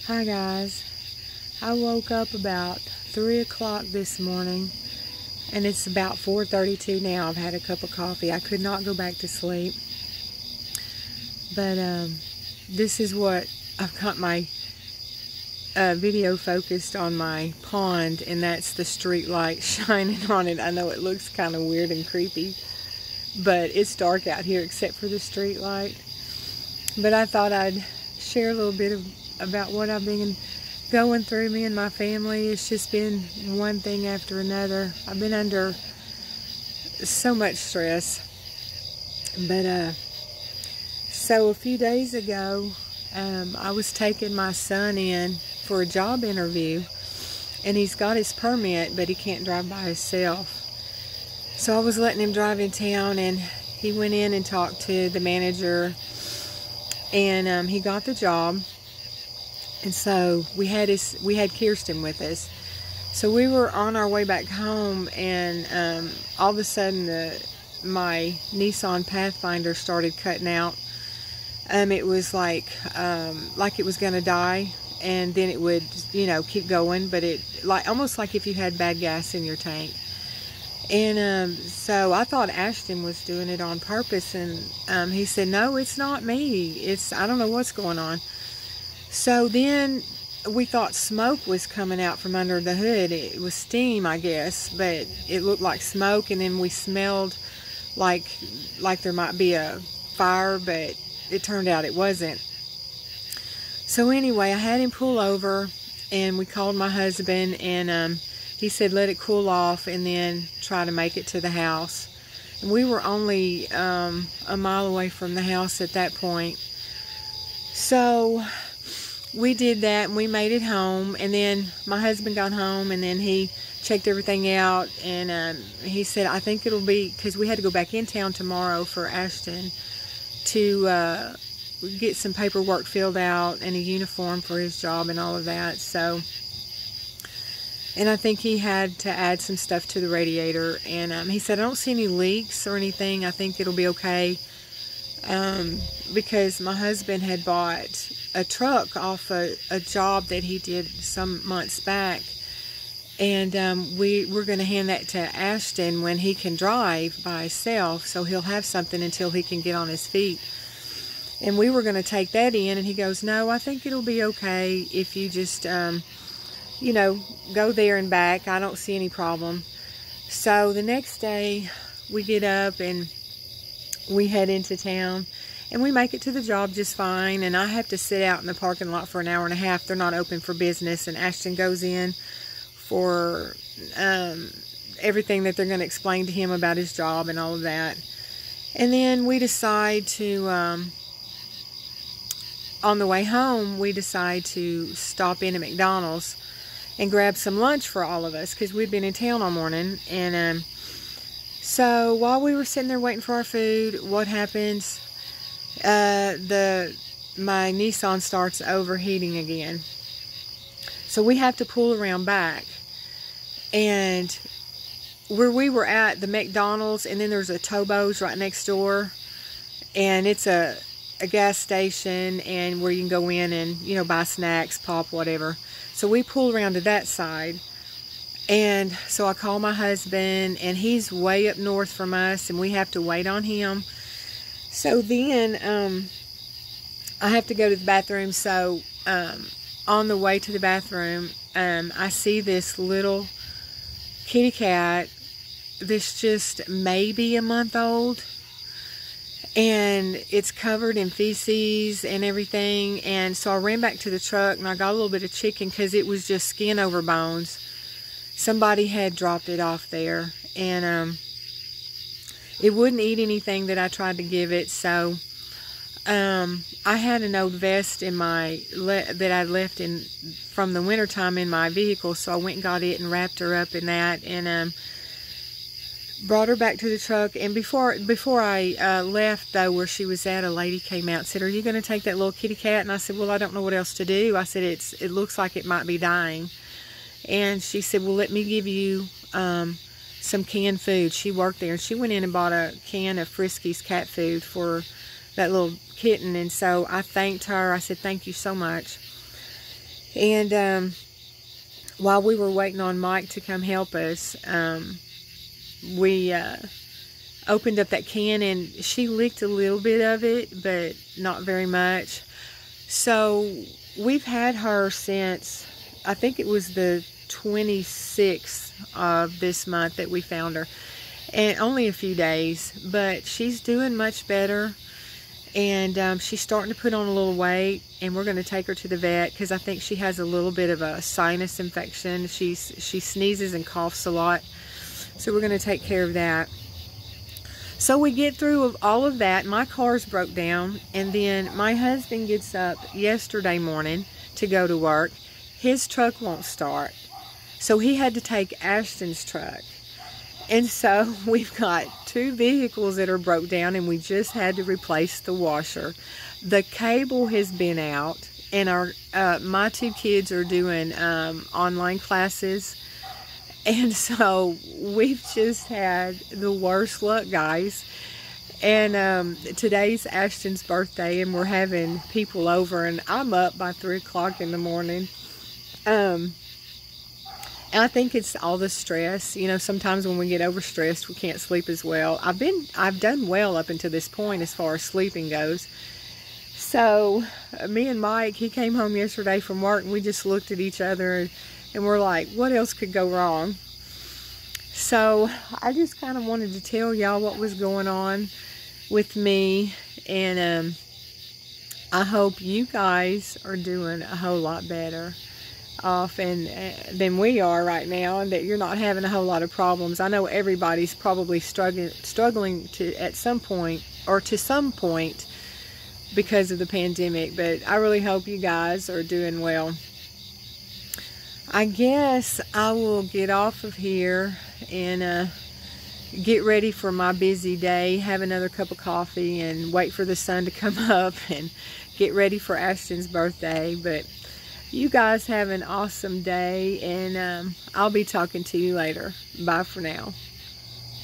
Hi guys, I woke up about 3 o'clock this morning and it's about 4:32 now. I've had a cup of coffee. I could not go back to sleep, but this is what I've got my video focused on, my pond, and that's the street light shining on it. I know it looks kind of weird and creepy, but it's dark out here except for the street light. But I thought I'd share a little bit about what I've been going through, me and my family. It's just been one thing after another. I've been under so much stress. But so a few days ago, I was taking my son in for a job interview, and he's got his permit, but he can't drive by himself. So I was letting him drive in town, and he went in and talked to the manager, and he got the job. And so we had Kirsten with us. So we were on our way back home, and all of a sudden my Nissan Pathfinder started cutting out. It was like it was gonna die, and then it would, keep going, but it almost like if you had bad gas in your tank. And so I thought Ashton was doing it on purpose, and he said, "No, it's not me. I don't know what's going on." So then we thought smoke was coming out from under the hood. It was steam, I guess, but it looked like smoke, and then we smelled like there might be a fire, but it turned out it wasn't. So anyway, I had him pull over, and we called my husband, and he said let it cool off and then try to make it to the house. And we were only a mile away from the house at that point. So we did that, and we made it home, and then my husband got home, and then he checked everything out, and he said, I think it'll be, because we had to go back in town tomorrow for Ashton to get some paperwork filled out and a uniform for his job and all of that. So, and I think he had to add some stuff to the radiator, and he said, I don't see any leaks or anything. I think it'll be okay. Because my husband had bought a truck off a job that he did some months back, and we're going to hand that to Ashton when he can drive by himself, so he'll have something until he can get on his feet. And we were going to take that in, and he goes, no, I think it'll be okay if you just go there and back. I don't see any problem. So the next day we get up and we head into town, and we make it to the job just fine, and I have to sit out in the parking lot for an hour and a half. They're not open for business, and Ashton goes in for everything that they're going to explain to him about his job and all of that. And then we decide to, on the way home, we decide to stop in at McDonald's and grab some lunch for all of us, because we'd been in town all morning. And so while we were sitting there waiting for our food, what happens? My Nissan starts overheating again. So we have to pull around back. And where we were at, the McDonald's, and then there's a Tobo's right next door. And it's a gas station, and where you can go in and, buy snacks, pop, whatever. So we pull around to that side. And so I call my husband, and he's way up north from us, and we have to wait on him. So then I have to go to the bathroom. So on the way to the bathroom, I see this little kitty cat that's just maybe a month old, and it's covered in feces and everything. And so I ran back to the truck, and I got a little bit of chicken, because it was just skin over bones. Somebody had dropped it off there, and it wouldn't eat anything that I tried to give it. So I had an old vest in that I left from the wintertime in my vehicle, so I went and got it and wrapped her up in that, and brought her back to the truck. And before I left, though, where she was at, a lady came out and said, are you going to take that little kitty cat? And I said, well, I don't know what else to do. I said, it looks like it might be dying. And she said, well, let me give you some canned food. She worked there, and she went in and bought a can of Friskies cat food for that little kitten. And so I thanked her. I said, thank you so much. And while we were waiting on Mike to come help us, we opened up that can, and she licked a little bit of it, but not very much. So we've had her since, I think it was the 26th of this month that we found her, and only a few days, but she's doing much better. And she's starting to put on a little weight, and we're going to take her to the vet because I think she has a little bit of a sinus infection. She sneezes and coughs a lot, so we're going to take care of that. So we get through all of that. My car's broke down, and then my husband gets up yesterday morning to go to work. His truck won't start, so he had to take Ashton's truck. And so we've got 2 vehicles that are broke down, and we just had to replace the washer. The cable has been out, and my 2 kids are doing online classes. And so we've just had the worst luck, guys. And today's Ashton's birthday, and we're having people over, and I'm up by 3 o'clock in the morning. And I think it's all the stress. You know, sometimes when we get overstressed, we can't sleep as well. I've done well up until this point as far as sleeping goes. So me and Mike, he came home yesterday from work, and we just looked at each other, and we're like, what else could go wrong? So I just kind of wanted to tell y'all what was going on with me, and I hope you guys are doing a whole lot better off than we are right now, and that you're not having a whole lot of problems. I know everybody's probably struggling to some point because of the pandemic, but I really hope you guys are doing well. I guess I will get off of here and get ready for my busy day, have another cup of coffee, and wait for the sun to come up and get ready for Ashton's birthday. But you guys have an awesome day, and I'll be talking to you later. Bye for now.